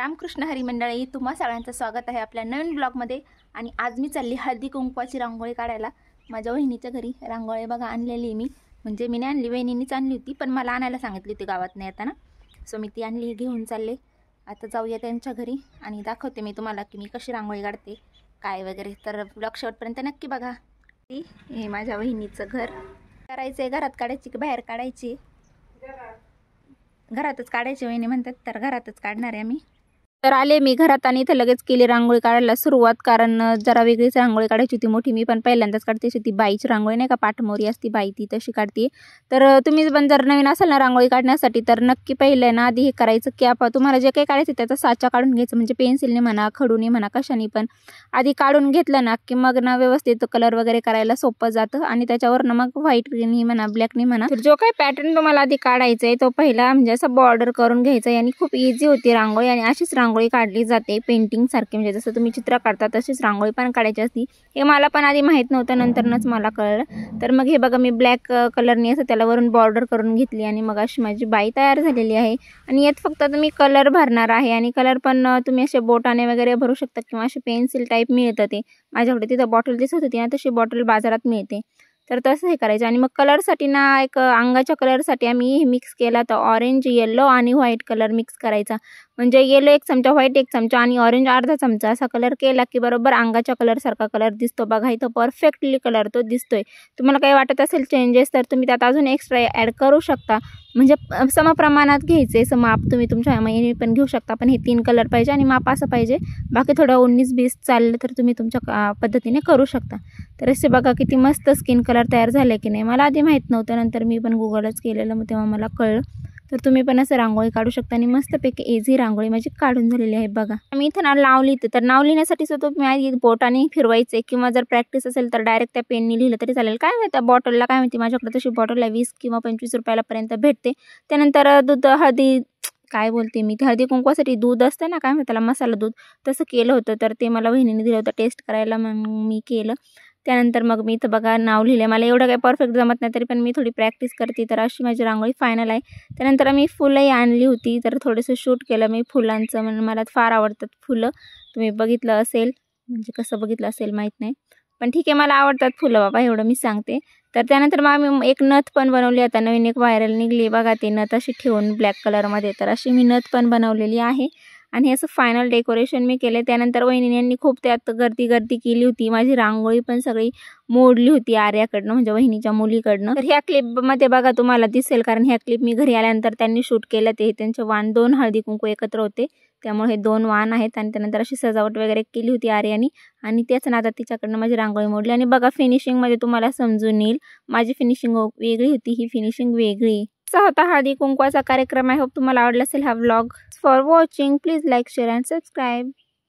रामकृष्ण हरी मंडळी, तुम्हा सगळ्यांचं स्वागत आहे आपल्या नवीन ब्लॉगमध्ये। आणि आज मी चालली हळदी कुंकवाची रांगोळी काढायला माझ्या वहिनीच्या घरी। रांगोळी बघा आणलेली मी, म्हणजे मी नाही आणली, वहिनीनीच आणली होती, पण मला आणायला सांगितली होती गावात नाही येताना, सो मी ती आणली, घेऊन चालले। आता जाऊया त्यांच्या घरी आणि दाखवते मी तुम्हाला की मी कशी रांगोळी काढते काय वगैरे। तर ब्लॉग शेवटपर्यंत नक्की बघा। हे माझ्या वहिनीचं घर करायचं आहे, घरात काढायची की बाहेर काढायची? घरातच काढायची वहिनी म्हणतात, तर घरातच काढणार आहे आम्ही। तर आले मी घरात आणि इथे लगेच केली रांगोळी काढायला सुरुवात, कारण जरा वेगळीच रांगोळी काढायची होती मोठी। मी पण पहिल्यांदाच काढते ती बाईची रांगोळी, नाही का पाठमोरी असती बाई ती, तशी काढते। तर तुम्ही पण जर नवीन असाल ना रांगोळी काढण्यासाठी, तर नक्की पहिलं ना आधी हे करायचं की आपण तुम्हाला जे काही काढायचं त्याचा साचा काढून घ्यायचं, म्हणजे पेन्सिलने म्हणा खडूने म्हणा कशाने पण आधी काढून घेतलं ना की मग ना व्यवस्थित कलर वगैरे करायला सोपं जातं। आणि त्याच्यावर ना मग व्हाईटने म्हणा ब्लॅकने म्हणा, तर जो काही पॅटर्न तुम्हाला आधी काढायचा आहे तो पहिला म्हणजे असं बॉर्डर करून घ्यायचा आणि खूप इझी होती रांगोळी। आणि अशीच रांगोळी काढली जाते पेंटिंग सारखी, म्हणजे जसं तुम्ही चित्र काढता तशीच रांगोळी पण काढायची असती। हे मला पण आधी माहित नव्हतं, नंतरच मला कळलं। तर मग हे बघा मी ब्लॅक कलरने असं त्याला वरून बॉर्डर करून घेतली आणि मग अशी माझी बाई तयार झालेली आहे। आणि यात फक्त तुम्ही कलर भरणार आहे, आणि कलर पण तुम्ही असे बोटाने वगैरे भरू शकता किंवा असे पेन्सिल टाईप मिळतं, ते माझ्याकडे तिथं बॉटल दिसत होती ना तशी बॉटल बाजारात मिळते, तर तसं हे करायचं। आणि मग कलरसाठी ना एक अंगाच्या कलरसाठी आम्ही हे मिक्स केला, तर ऑरेंज येलो आणि व्हाईट कलर मिक्स करायचा, म्हणजे येलो 1 चमचा, व्हाईट 1 चमचा आणि ऑरेंज अर्धा चमचा असा कलर केला की बरोबर अंगाच्या कलर सारखा कलर दिसतो बघा। इथं परफेक्टली कलर तो दिसतोय। तुम्हाला काही वाटत असेल चेंजेस तर तुम्ही त्यात अजून एक्स्ट्रा ॲड करू शकता, म्हणजे समप्रमाणात घ्यायचे, माप तुम्ही तुमच्या महिने पण घेऊ शकता, पण हे 3 कलर पाहिजे आणि माप असं पाहिजे। बाकी थोडं 19-20 चाललं तर तुम्ही तुमच्या पद्धतीने करू शकता। तर असे बघा किती मस्त स्किन कलर तयार झाले की नाही, मला आधी माहीत नव्हतं, नंतर मी पण गुगलच केलेलं, मग तेव्हा मला कळलं। तर तुम्ही पण असं रांगोळी काढू शकता आणि मस्तपैकी इझी रांगोळी माझी काढून झालेली आहे बघा। मी इथं ना नाव लिहिते, तर नाव लिहिण्यासाठी सुद्धा तुम्ही बोटाने फिरवायचे, किंवा जर प्रॅक्टिस असेल तर डायरेक्ट त्या पेनने लिहिलं तरी चालेल। काय माहिती त्या बॉटलला काय माहिती, माझ्याकडे तशी बॉटलला 20 किंवा 25 रुपयापर्यंत भेटते। त्यानंतर दूध हळदी काय बोलते मी, ते हळदी कुंकवासाठी दूध असतं ना, काय म्हणतात त्याला, मसाला दूध, तसं केलं होतं। तर ते मला वहिनीने दिलं होतं टेस्ट करायला, मग मी केलं। त्यानंतर मग मी इथं बघा नाव लिहिले, मला एवढं काही परफेक्ट जमत नाही तरी पण मी थोडी प्रॅक्टिस करते। तर अशी माझी रांगोळी फायनल आहे। त्यानंतर मी फुलंही आणली होती, तर थोडंसं शूट केलं मी फुलांचं, म्हणून मला फार आवडतात फुलं, तुम्ही बघितलं असेल, म्हणजे कसं बघितलं असेल माहीत नाही, पण ठीक आहे मला आवडतात फुलं बाबा, एवढं मी सांगते। तर त्यानंतर मग आम्ही एक नथ पण बनवली, आता नवीन एक व्हायरल निघली बघा, ते नथ अशी ठेवून ब्लॅक कलरमध्ये, तर अशी मी नथ पण बनवलेली आहे। आणि हे असं फायनल डेकोरेशन मी केले। त्यानंतर वहिनींनी खूप त्यात गर्दी केली होती, माझी रांगोळी पण सगळी मोडली होती आर्याकडनं, म्हणजे वहिनीच्या मुलीकडनं। तर ह्या क्लिपमध्ये बघा तुम्हाला दिसेल, कारण ह्या क्लिप मी घरी आल्यानंतर त्यांनी शूट केलं, ते त्यांचे वाण 2 हळदी कुंकू एकत्र होते, त्यामुळे हे 2 वाण आहेत। आणि त्यानंतर अशी सजावट वगैरे केली होती आर्यानी, आणि त्याच नादात तिच्याकडनं माझी रांगोळी मोडली। आणि बघा फिनिशिंगमध्ये तुम्हाला समजून येईल, माझी फिनिशिंग वेगळी होती, ही फिनिशिंग वेगळी। असा होता हळदी कुंकवाचा कार्यक्रम। आय होप तुम्हाला आवडला असेल हा vlog. For watching, please like, share and subscribe.